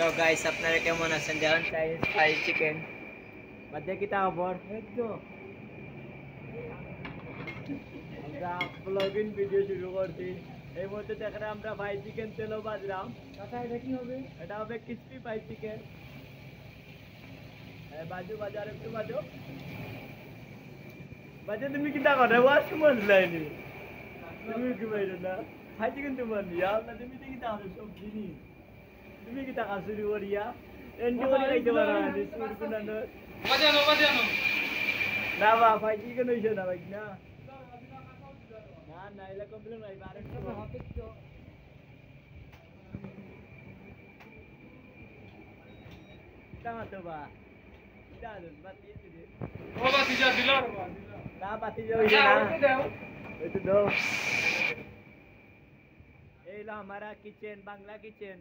Hello guys, আপনারা কেমন আছেন? যেমন চাইনিজ ফ্রাইড চিকেন বাদে কি তা খবর? এই তো আমরা ব্লগিং ভিডিও শুরু করছি। এই মুহূর্তে দেখেন আমরা ফ্রাইড চিকেন তেলও বাজলাম। কাকা এটা কি হবে? এটা হবে ক্রিসপি ফ্রাইড চিকেন। বাজু বাজার একটু বাজু বাজে। তুমি কি তা করে ওয়াশ মজলাইনি? তুমি কি বাইরে না ফ্রাইড চিকেন তোমার নিয়া না? তুমি কি তা হবে সব জিনিস? তুমি কি তা শুরু করিয়া এন্ডি করে খাইতে পারো না? সুর কুনানো বাজানো না বা ফ্রাইড চিকেন হইছে না ভাই না। না না এলা কমপ্লেন নাই বারে হবে তো। Tama to ba? Dado, bati ito din. Oh, bati dyan, dilar ba? Na, bati dyan. ito daw. ये लो हमारा किचन, बांग्ला किचन।